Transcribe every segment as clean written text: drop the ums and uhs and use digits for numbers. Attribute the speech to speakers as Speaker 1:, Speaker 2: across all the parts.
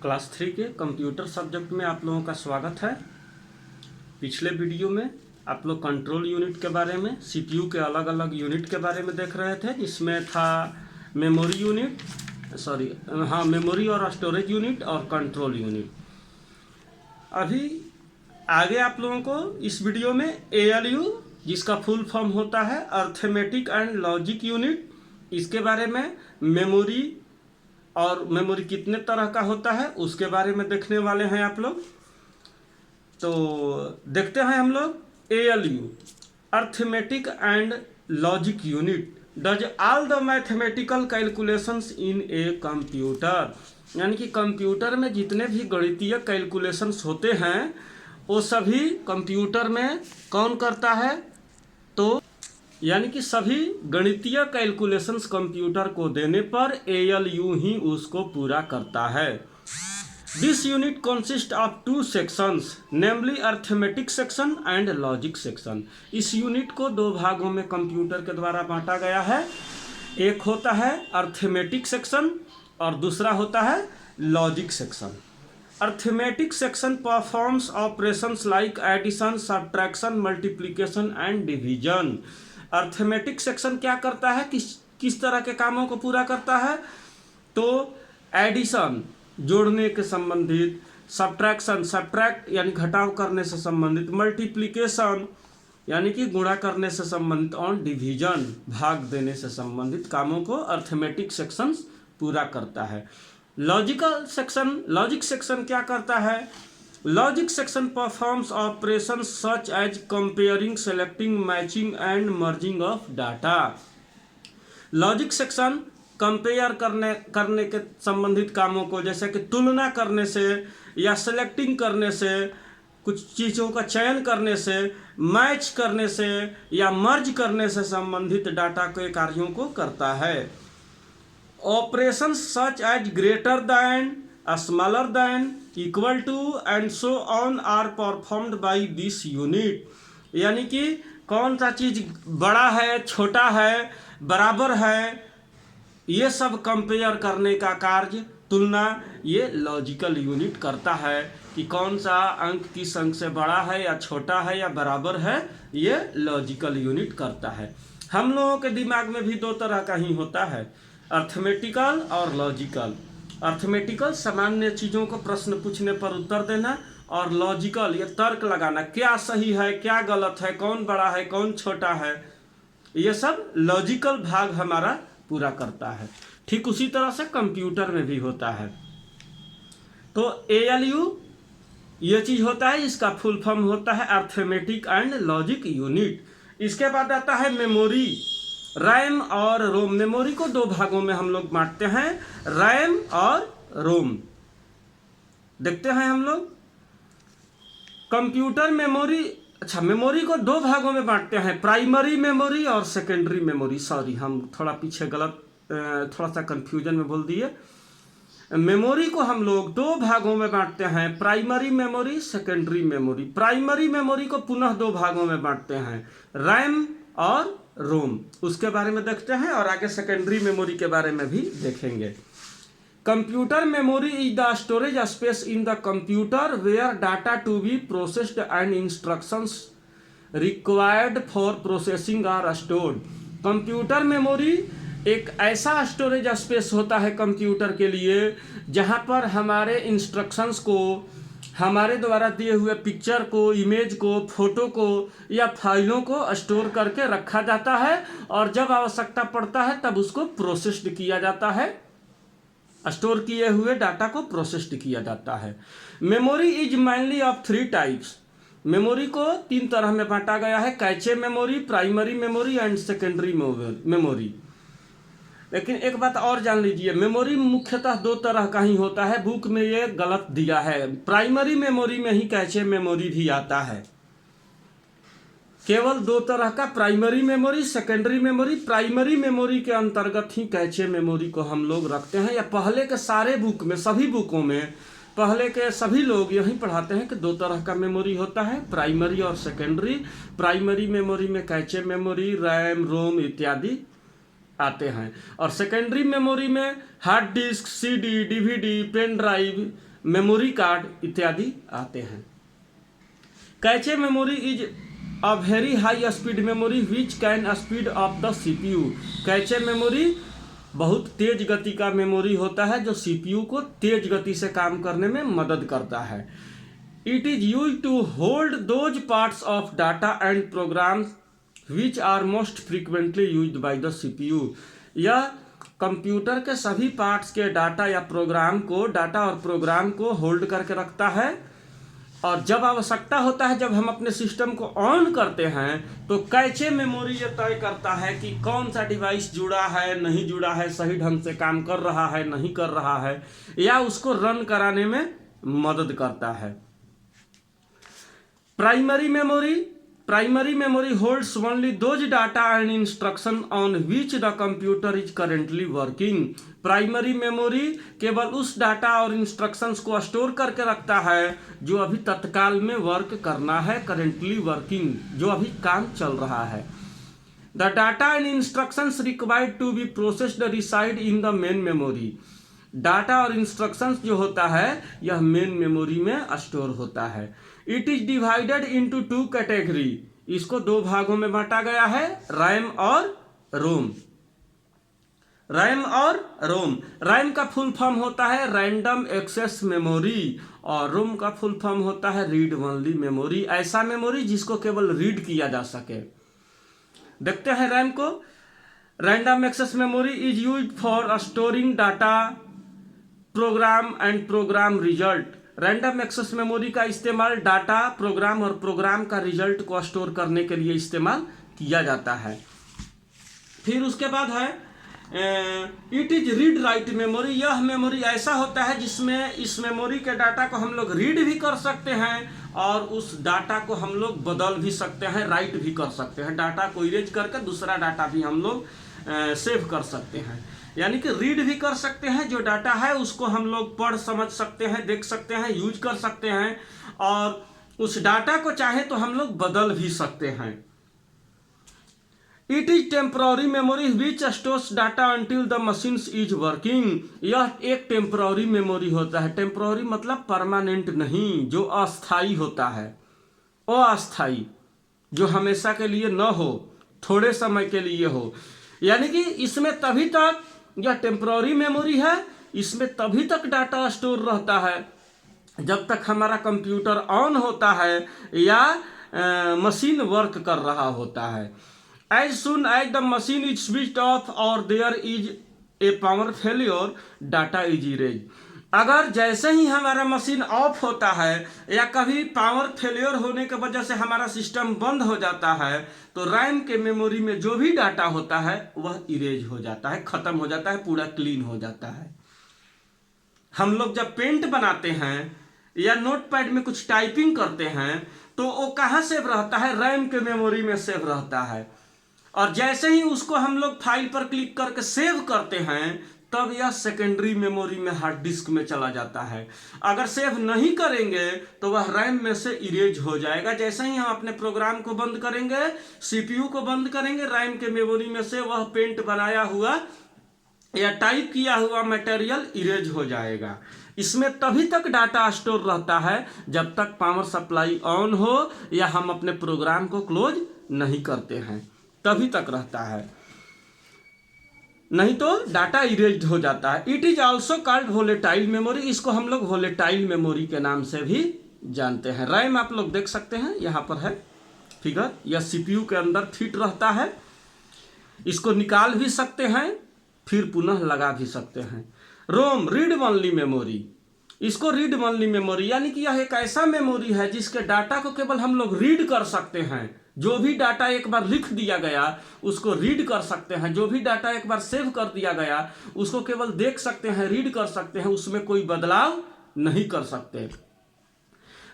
Speaker 1: Class 3 के computer subject में आप लोगों का स्वागत है। पिछले वीडियो में आप लोग कंट्रोल यूनिट के बारे में, सीपीयू के अलग अलग यूनिट के बारे में देख रहे थे, जिसमें था मेमोरी यूनिट, मेमोरी और स्टोरेज यूनिट और कंट्रोल यूनिट। अभी आगे आप लोगों को इस वीडियो में ALU, जिसका फुल फॉर्म होता है अर्थमेटिक एंड लॉजिक यूनिट, इसके बारे में, मेमोरी और मेमोरी कितने तरह का होता है उसके बारे में देखने वाले हैं आप लोग। तो देखते हैं हम लोग ALU, arithmetic and logic unit does all the mathematical calculations in a computer. यानी कि कंप्यूटर में जितने भी गणितीय कैलकुलेशंस होते हैं वो सभी कंप्यूटर में कौन करता है, तो यानी कि सभी गणितीय कैलकुलेशंस कंप्यूटर को देने पर ALU ही उसको पूरा करता है। This unit consist of 2 sections, namely arithmetic section and logic section. इस यूनिट को 2 भागों में कंप्यूटर के द्वारा बांटा गया है। एक होता है अर्थमेटिक सेक्शन और दूसरा होता है logic section. Arithmetic section performs operations like addition, subtraction, multiplication and division. Arithmetic section क्या करता है, किस तरह के कामों को पूरा करता है, तो एडिशन जोड़ने के संबंधित, सब्ट्रैक्शन सब्ट्रैक्ट यानी घटाव करने से संबंधित, मल्टीप्लिकेशन यानी कि गुणा करने से संबंधित और डिवीजन भाग देने से संबंधित कामों को अर्थमेटिक सेक्शन पूरा करता है। लॉजिक सेक्शन क्या करता है, logic section performs operations such as comparing, selecting, matching and merging of data. Logic section compare करने के संबंधित कामों को, जैसे कि तुलना करने से या सेलेक्टिंग करने से, कुछ चीज़ों का चयन करने से, मैच करने से या मर्ज करने से संबंधित डाटा के कार्यों को करता है। Operations such as greater than, smaller than, equal to and so on are performed by this unit. यानी कि कौन सा चीज़ बड़ा है, छोटा है, बराबर है, ये सब कंपेयर करने का कार्य, तुलना, ये लॉजिकल यूनिट करता है कि कौन सा अंक किस अंक से बड़ा है या छोटा है या बराबर है, ये लॉजिकल यूनिट करता है। हम लोगों के दिमाग में भी 2 तरह का ही होता है, अर्थमेटिकल और लॉजिकल। अर्थमेटिकल सामान्य चीज़ों को प्रश्न पूछने पर उत्तर देना, और लॉजिकल ये तर्क लगाना, क्या सही है, क्या गलत है, कौन बड़ा है, कौन छोटा है, ये सब लॉजिकल भाग हमारा पूरा करता है। ठीक उसी तरह से कंप्यूटर में भी होता है। तो ALU ये चीज़ होता है, इसका फुल फॉर्म होता है अर्थमेटिक एंड लॉजिक यूनिट। इसके बाद आता है मेमोरी, रैम और रोम। मेमोरी को 2 भागों में हम लोग बांटते हैं, रैम और रोम। देखते हैं हम लोग कंप्यूटर मेमोरी। अच्छा, मेमोरी को 2 भागों में बांटते हैं, प्राइमरी मेमोरी और सेकेंडरी मेमोरी। सॉरी, हम थोड़ा पीछे थोड़ा सा कंफ्यूजन में बोल दिए। मेमोरी को हम लोग 2 भागों में बांटते हैं, primary memory, secondary memory. Primary memory को पुनः 2 भागों में बांटते हैं, रैम और रोम। उसके बारे में देखते हैं और आगे सेकेंडरी मेमोरी के बारे में भी देखेंगे। Computer memory is the storage space in the computer where data to be processed and instructions required for processing are stored. Computer memory एक ऐसा स्टोरेज स्पेस होता है कंप्यूटर के लिए जहां पर हमारे इंस्ट्रक्शंस को, हमारे द्वारा दिए हुए पिक्चर को, इमेज को, फोटो को या फाइलों को स्टोर करके रखा जाता है, और जब आवश्यकता पड़ता है तब उसको प्रोसेस्ड किया जाता है। स्टोर किए हुए डाटा को प्रोसेस्ड किया जाता है। Memory is mainly of 3 types. Memory को 3 तरह में बांटा गया है, cache memory, primary memory and secondary memory. लेकिन एक बात और जान लीजिए, मेमोरी मुख्यतः 2 तरह का ही होता है। बुक में ये गलत दिया है, प्राइमरी मेमोरी में ही कैचे मेमोरी भी आता है। केवल 2 तरह का, primary memory, secondary memory. Primary memory के अंतर्गत ही कैचे मेमोरी को हम लोग रखते हैं, या पहले के सारे बुक में, सभी बुकों में पहले के सभी लोग यही पढ़ाते हैं कि 2 तरह का मेमोरी होता है, प्राइमरी और सेकेंडरी। प्राइमरी मेमोरी में कैचे मेमोरी, रैम, रोम इत्यादि आते हैं, और सेकेंडरी मेमोरी में hard disk, CD, DVD, pen drive memory card इत्यादि आते हैं। Cache memory is a very high speed memory which can speed up the CPU. Cache memory बहुत तेज गति का मेमोरी होता है जो सीपीयू को तेज गति से काम करने में मदद करता है। It is use to hold those parts of data and programs which are most frequently used by the CPU. यह कंप्यूटर के सभी पार्ट्स के डाटा और प्रोग्राम को होल्ड करके रखता है, और जब आवश्यकता होता है, जब हम अपने सिस्टम को ऑन करते हैं तो कैचे मेमोरी ये तय करता है कि कौन सा डिवाइस जुड़ा है, नहीं जुड़ा है, सही ढंग से काम कर रहा है, नहीं कर रहा है, या उसको रन कराने में मदद करता है। Primary memory holds only those data and instruction on which the computer is currently working. Primary memory केवल उस डाटा और इंस्ट्रक्शंस को स्टोर करके रखता है जो अभी तत्काल में वर्क करना है, करेंटली वर्किंग, जो अभी काम चल रहा है। The data and instructions required to be processed reside in the main memory. Data और इंस्ट्रक्शंस जो होता है यह मेन मेमोरी में स्टोर होता है। It is divided into 2 category. इसको 2 भागों में बांटा गया है, रैम और रोम। रैम का फुल फॉर्म होता है रैंडम एक्सेस मेमोरी, और रोम का फुल फॉर्म होता है रीड ओनली मेमोरी। ऐसा मेमोरी जिसको केवल रीड किया जा सके। देखते हैं रैम को। Random access memory is used for storing data, program and program result. Random access memory का इस्तेमाल डाटा, प्रोग्राम और प्रोग्राम का रिजल्ट को स्टोर करने के लिए इस्तेमाल किया जाता है। फिर उसके बाद है it is read write memory. यह मेमोरी ऐसा होता है जिसमें इस मेमोरी के डाटा को हम लोग रीड भी कर सकते हैं और उस डाटा को हम लोग बदल भी सकते हैं, राइट भी कर सकते हैं। डाटा को इरेज करके दूसरा डाटा भी हम लोग सेव कर सकते हैं, यानी कि रीड भी कर सकते हैं। जो डाटा है उसको हम लोग पढ़ समझ सकते हैं, देख सकते हैं, यूज कर सकते हैं, और उस डाटा को चाहे तो हम लोग बदल भी सकते हैं। It is temporary memory which stores data until the machine is working. यह एक टेम्पररी मेमोरी होता है। टेम्पररी मतलब परमानेंट नहीं, जो अस्थाई होता है, अस्थाई, जो हमेशा के लिए न हो, थोड़े समय के लिए हो। यानी कि इसमें तभी तक, यह टेम्पररी मेमोरी है, इसमें तभी तक डाटा स्टोर रहता है जब तक हमारा कंप्यूटर ऑन होता है या मशीन वर्क कर रहा होता है। As soon as the machine is switched off और there is a power failure, data is erase. अगर जैसे ही हमारा मशीन ऑफ होता है या कभी पावर फेलियर होने की वजह से हमारा सिस्टम बंद हो जाता है तो रैम के मेमोरी में जो भी डाटा होता है वह इरेज हो जाता है, खत्म हो जाता है, पूरा क्लीन हो जाता है। हम लोग जब पेंट बनाते हैं या नोटपैड में कुछ टाइपिंग करते हैं तो वो कहाँ सेव रहता है? रैम के मेमोरी में सेव रहता है, और जैसे ही उसको हम लोग फाइल पर क्लिक करके सेव करते हैं तब यह सेकेंडरी मेमोरी में, हार्ड डिस्क में चला जाता है। अगर सेव नहीं करेंगे तो वह रैम में से इरेज हो जाएगा। जैसे ही हम अपने प्रोग्राम को बंद करेंगे, सीपीयू को बंद करेंगे, रैम के मेमोरी में से वह पेंट बनाया हुआ या टाइप किया हुआ मटेरियल इरेज हो जाएगा। इसमें तभी तक डाटा स्टोर रहता है जब तक पावर सप्लाई ऑन हो या हम अपने प्रोग्राम को क्लोज नहीं करते हैं, तभी तक रहता है, नहीं तो डाटा इरेज्ड हो जाता है। It is also called volatile memory. इसको हम लोग वोलेटाइल मेमोरी के नाम से भी जानते हैं। रैम आप लोग देख सकते हैं, यहाँ पर है फिगर, यह सीपीयू के अंदर फिट रहता है। इसको निकाल भी सकते हैं, फिर पुनः लगा भी सकते हैं। रोम, रीड ओनली मेमोरी। इसको रीड ओनली मेमोरी यानी कि यह एक ऐसा मेमोरी है जिसके डाटा को केवल हम लोग रीड कर सकते हैं। जो भी डाटा एक बार लिख दिया गया उसको रीड कर सकते हैं, जो भी डाटा एक बार सेव कर दिया गया उसको केवल देख सकते हैं, रीड कर सकते हैं, उसमें कोई बदलाव नहीं कर सकते।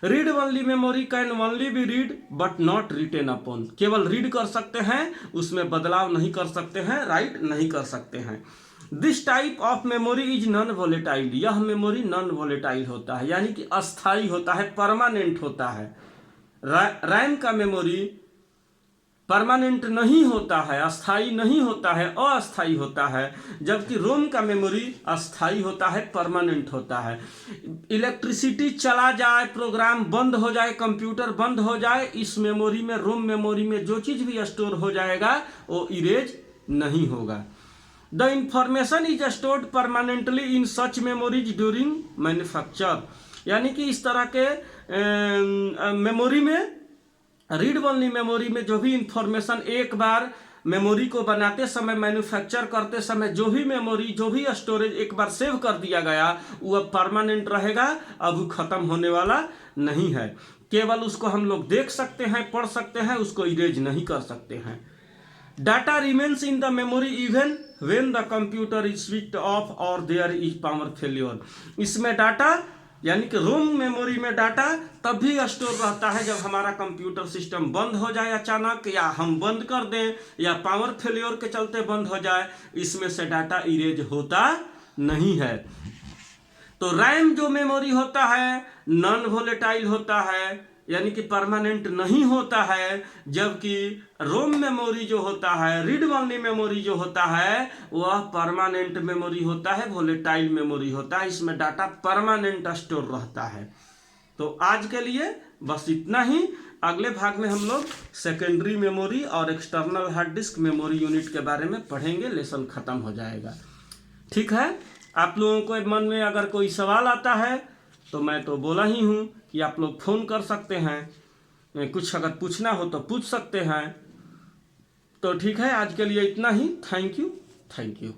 Speaker 1: Read only memory can only be read but not written upon. केवल रीड कर सकते हैं, उसमें बदलाव नहीं कर सकते हैं, राइट नहीं कर सकते हैं। This type of memory is non volatile. यह मेमोरी नॉन वोलेटाइल होता है, यानी कि अस्थाई होता है, परमानेंट होता है। रैम का मेमोरी परमानेंट नहीं होता है, अस्थाई नहीं होता है, अस्थाई होता है, जबकि रोम का मेमोरी अस्थाई होता है, परमानेंट होता है। इलेक्ट्रिसिटी चला जाए, प्रोग्राम बंद हो जाए, कंप्यूटर बंद हो जाए, इस मेमोरी में, रोम मेमोरी में जो चीज़ भी स्टोर हो जाएगा वो इरेज नहीं होगा। The information is stored permanently in such memories during manufacture, यानी कि इस तरह के मेमोरी में, रीड ओनली मेमोरी में जो भी इंफॉर्मेशन एक बार मेमोरी को बनाते समय, मैन्युफैक्चर करते समय जो भी मेमोरी, जो भी स्टोरेज एक बार सेव कर दिया गया वो अब परमानेंट रहेगा, अब वो खत्म होने वाला नहीं है। केवल उसको हम लोग देख सकते हैं, पढ़ सकते हैं, उसको इरेज नहीं कर सकते हैं। Data remains in the memory even when the computer is switched off और देयर इज पावर फेल्योर। इसमें डाटा यानी कि रोम मेमोरी में डाटा तब भी स्टोर रहता है जब हमारा कंप्यूटर सिस्टम बंद हो जाए अचानक, या हम बंद कर दें, या पावर फेल्योर के चलते बंद हो जाए, इसमें से डाटा इरेज होता नहीं है। तो रैम जो मेमोरी होता है नॉन वोलेटाइल होता है, यानी कि परमानेंट नहीं होता है, जबकि रोम मेमोरी जो होता है, रीड ओनली मेमोरी जो होता है, वह परमानेंट मेमोरी होता है, वोलेटाइल मेमोरी होता है, इसमें डाटा परमानेंट स्टोर रहता है। तो आज के लिए बस इतना ही। अगले भाग में हम लोग सेकेंडरी मेमोरी और external hard disk memory unit के बारे में पढ़ेंगे, लेसन खत्म हो जाएगा। ठीक है, आप लोगों को मन में अगर कोई सवाल आता है तो मैं तो बोला ही हूँ कि आप लोग फ़ोन कर सकते हैं, कुछ अगर पूछना हो तो पूछ सकते हैं। तो ठीक है, आज के लिए इतना ही। Thank you.